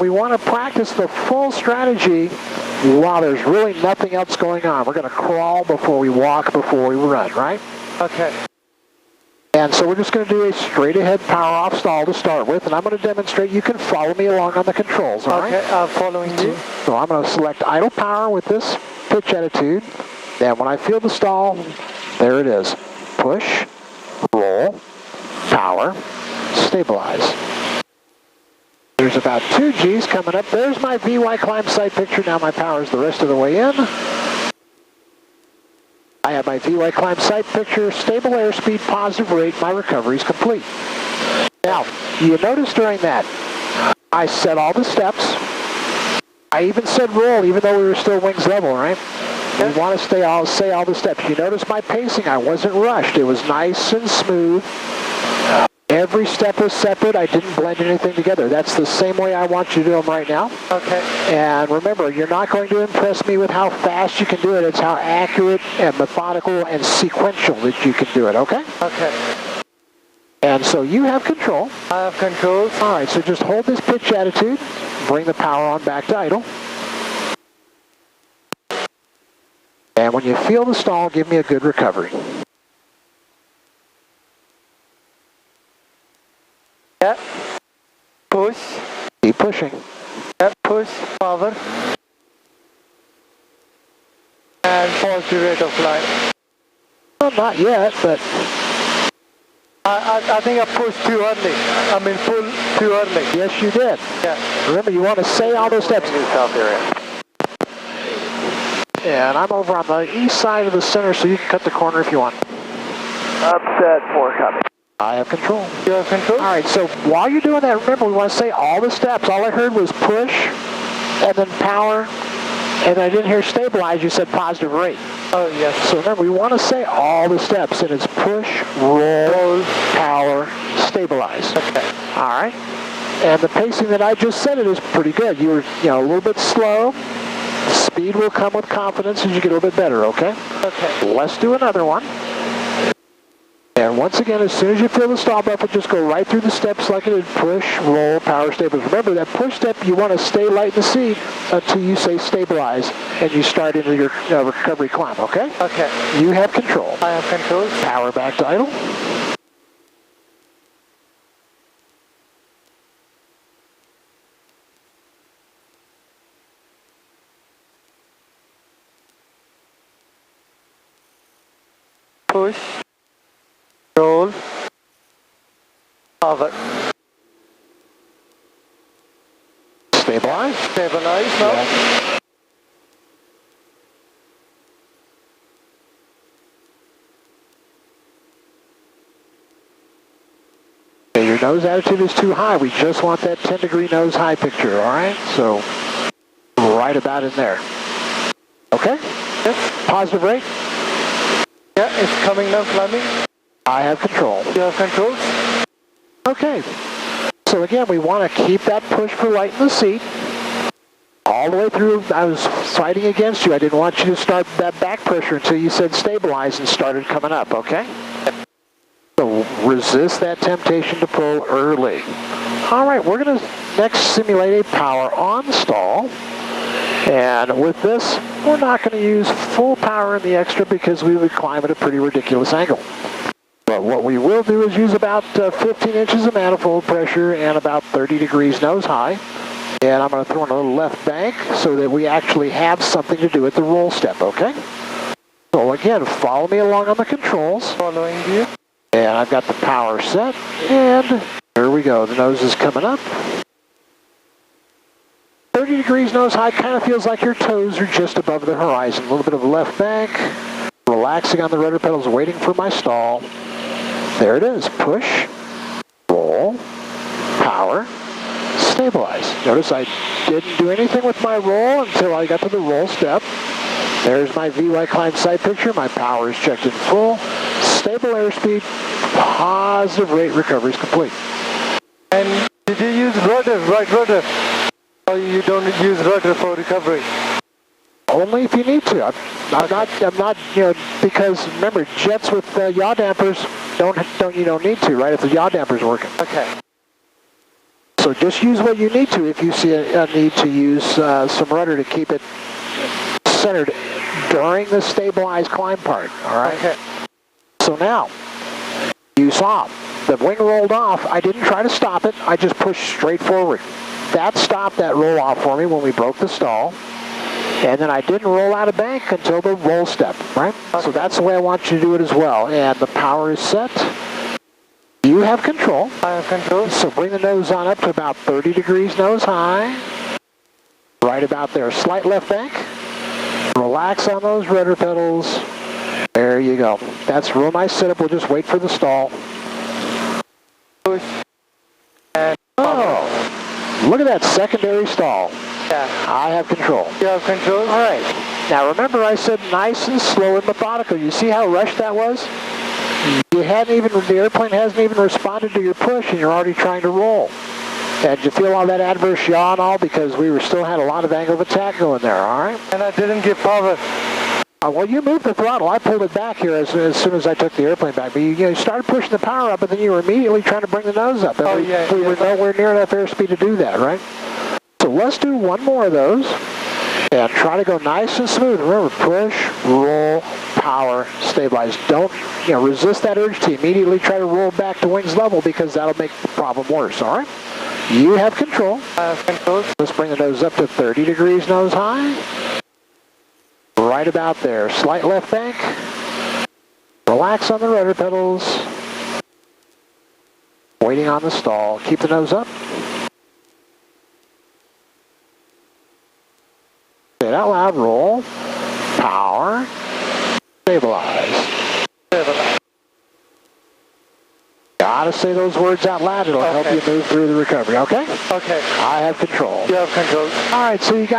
We want to practice the full strategy while there's really nothing else going on. We're going to crawl before we walk, before we run, right? Okay. And so we're just going to do a straight ahead power off stall to start with, and I'm going to demonstrate. You can follow me along on the controls, all right? Okay, I'm following you. So I'm going to select idle power with this pitch attitude. Then when I feel the stall, there it is. Push, roll, power, stabilize. There's about 2 Gs coming up. There's my VY climb sight picture. Now my power is the rest of the way in. I have my VY climb sight picture, stable airspeed, positive rate. My recovery is complete. Now, you notice during that, I set all the steps. I even said roll, even though we were still wings level, right? We want to say all the steps. You notice my pacing. I wasn't rushed. It was nice and smooth. Every step was separate. I didn't blend anything together. That's the same way I want you to do them right now. Okay. And remember, you're not going to impress me with how fast you can do it. It's how accurate and methodical and sequential that you can do it, okay? Okay. And so you have control. I have control. All right, so just hold this pitch attitude. Bring the power on back to idle. And when you feel the stall, give me a good recovery. Yeah. Push. Keep pushing. Yeah. Push. Power. And positive rate of flight. Well, not yet, but... I think I pushed too early. I mean, pull too early. Yes, you did. Yeah. Remember, you want to say all those steps. South area. And I'm over on the east side of the center, so you can cut the corner if you want. Upset 4 copy. I have control. You have control? All right, so while you're doing that, remember, we want to say all the steps. All I heard was push, and then power, and I didn't hear stabilize. You said positive rate. Oh, yes. So remember, we want to say all the steps, and it's push, roll, power, stabilize. Okay. All right? And the pacing that I just said it is pretty good. You were, a little bit slow. Speed will come with confidence as you get a little bit better, okay? Okay. Let's do another one. And once again, as soon as you feel the stall buffer, just go right through the steps like it is. Push, roll, power, stabilize. Remember, that push step, you want to stay light in the seat until you say stabilize and you start into your recovery climb, okay? Okay. You have control. I have control. Power back to idle. Push. Roll. Power. Stabilize. Stabilize now. Yeah. Okay, your nose attitude is too high. We just want that 10-degree nose high picture, all right? So right about in there. Okay? Yes. Positive rate. Yeah, it's coming now, climbing. I have control. You have control. Okay. So again, we want to keep that push for light in the seat. All the way through, I was fighting against you. I didn't want you to start that back pressure until you said stabilize and started coming up, okay? So resist that temptation to pull early. All right, we're going to next simulate a power on stall. And with this, we're not going to use full power in the extra because we would climb at a pretty ridiculous angle. But what we will do is use about 15 inches of manifold pressure and about 30 degrees nose high. And I'm going to throw in a little left bank so that we actually have something to do at the roll step, okay? So again, follow me along on the controls. Following you. And I've got the power set. And here we go. The nose is coming up. 30 degrees nose high kind of feels like your toes are just above the horizon. A little bit of a left bank. Relaxing on the rudder pedals, waiting for my stall. There it is. Push, roll, power, stabilize. Notice I didn't do anything with my roll until I got to the roll step. There's my VY climb sight picture. My power is checked in full. Stable airspeed, positive rate, recovery is complete. And did you use rudder, right rudder? Or you don't use rudder for recovery? Only if you need to. I'm not, because remember, jets with yaw dampers don't need to, right? If the yaw damper's working. Okay. So just use what you need to if you see a need to use some rudder to keep it centered during the stabilized climb part, all right? Okay. So now, you saw the wing rolled off. I didn't try to stop it. I just pushed straight forward. That stopped that roll off for me when we broke the stall. And then I didn't roll out of bank until the roll step, right? Okay. So that's the way I want you to do it as well. And the power is set. You have control. I have control. So bring the nose on up to about 30 degrees nose high. Right about there. Slight left bank. Relax on those rudder pedals. There you go. That's a real nice setup. We'll just wait for the stall. Push. And Oh, look at that secondary stall. yeah. I have control. You have control? All right. Now remember I said nice and slow and methodical. You see how rushed that was? You hadn't even, the airplane hasn't even responded to your push and you're already trying to roll. And did you feel all that adverse yaw and all? Because we were still had a lot of angle of attack going there, all right? And I didn't give power. Well, you moved the throttle. I pulled it back here as soon as I took the airplane back. But you started pushing the power up, but then you were immediately trying to bring the nose up. And Oh, we were nowhere near enough airspeed to do that, right? So let's do one more of those. And try to go nice and smooth. Remember, push, roll, power, stabilize. Don't resist that urge to immediately try to roll back to wings level because that'll make the problem worse, all right? You have control. I have control. Let's bring the nose up to 30 degrees nose high. Right about there. Slight left bank. Relax on the rudder pedals. Waiting on the stall. Keep the nose up. Say it out loud. Roll. Power. Stabilize. Gotta say those words out loud. It'll help you move through the recovery, okay? Okay. I have control. You have control. All right, so you got